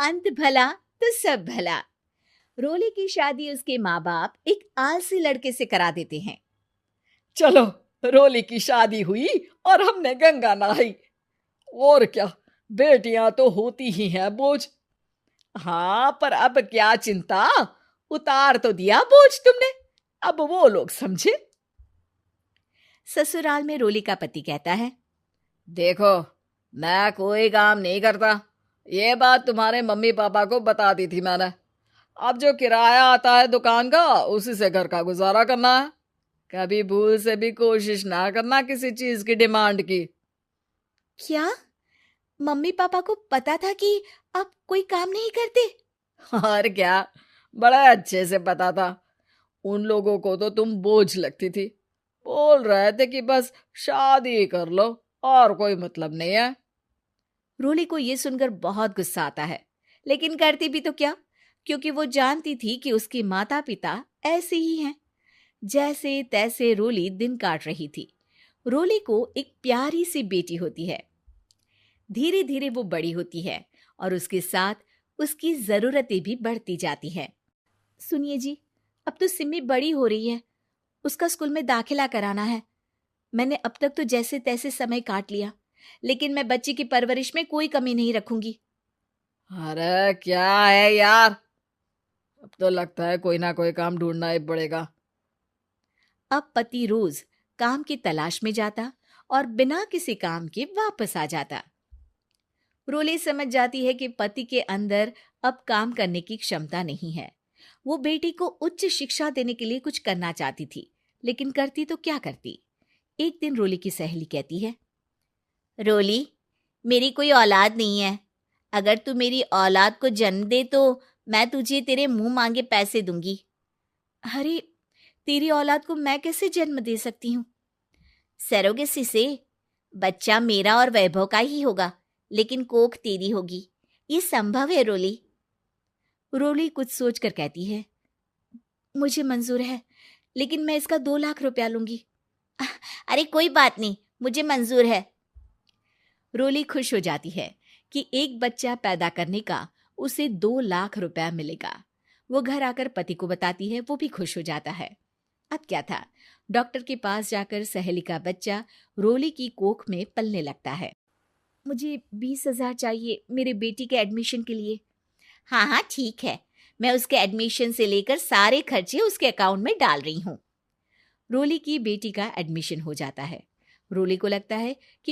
अंत भला तो सब भला। रोली की शादी उसके माँ बाप एक आलसी लड़के से करा देते हैं। चलो, रोली की शादी हुई और हमने गंगा नहाई। और क्या, बेटियां तो होती ही हैं बोझ। हाँ, पर अब क्या चिंता, उतार तो दिया बोझ तुमने, अब वो लोग समझे। ससुराल में रोली का पति कहता है, देखो, मैं कोई काम नहीं करता, ये बात तुम्हारे मम्मी पापा को बता दी थी मैंने। अब जो किराया आता है दुकान का, उसी से घर का गुजारा करना है। कभी भूल से भी कोशिश ना करना किसी चीज की डिमांड की। क्या मम्मी पापा को पता था कि आप कोई काम नहीं करते? और क्या, बड़ा अच्छे से पता था। उन लोगों को तो तुम बोझ लगती थी, बोल रहे थे कि बस शादी कर लो और कोई मतलब नहीं है। रोली को यह सुनकर बहुत गुस्सा आता है, लेकिन करती भी तो क्या, क्योंकि वो जानती थी कि उसके माता पिता ऐसे ही हैं। जैसे तैसे रोली दिन काट रही थी। रोली को एक प्यारी सी बेटी होती है। धीरे धीरे वो बड़ी होती है और उसके साथ उसकी जरूरतें भी बढ़ती जाती हैं। सुनिए जी, अब तो सिमी बड़ी हो रही है, उसका स्कूल में दाखिला कराना है। मैंने अब तक तो जैसे तैसे समय काट लिया, लेकिन मैं बच्ची की परवरिश में कोई कमी नहीं रखूंगी। अरे क्या है यार, अब तो लगता है कोई ना कोई काम ढूंढना ही पड़ेगा। अब पति रोज काम की तलाश में जाता और बिना किसी काम के वापस आ जाता। रोली समझ जाती है कि पति के अंदर अब काम करने की क्षमता नहीं है। वो बेटी को उच्च शिक्षा देने के लिए कुछ करना चाहती थी, लेकिन करती तो क्या करती। एक दिन रोली की सहेली कहती है, रोली, मेरी कोई औलाद नहीं है। अगर तू मेरी औलाद को जन्म दे तो मैं तुझे तेरे मुंह मांगे पैसे दूंगी। अरे, तेरी औलाद को मैं कैसे जन्म दे सकती हूँ? सरोगेसी से। बच्चा मेरा और वैभव का ही होगा, लेकिन कोख तेरी होगी। ये संभव है रोली। रोली कुछ सोचकर कहती है, मुझे मंजूर है, लेकिन मैं इसका 2 लाख रुपया लूंगी। अरे कोई बात नहीं, मुझे मंजूर है। रोली खुश हो जाती है कि एक बच्चा पैदा करने का उसे 2 लाख रुपया मिलेगा। वो घर आकर पति को बताती है, वो भी खुश हो जाता है। अब क्या था, डॉक्टर के पास जाकर सहेली का बच्चा रोली की कोख में पलने लगता है। मुझे 20,000 चाहिए मेरे बेटी के एडमिशन के लिए। हाँ हाँ ठीक है, मैं उसके एडमिशन से लेकर सारे खर्चे उसके अकाउंट में डाल रही हूँ। रोली की बेटी का एडमिशन हो जाता है। रोली को लगता है कि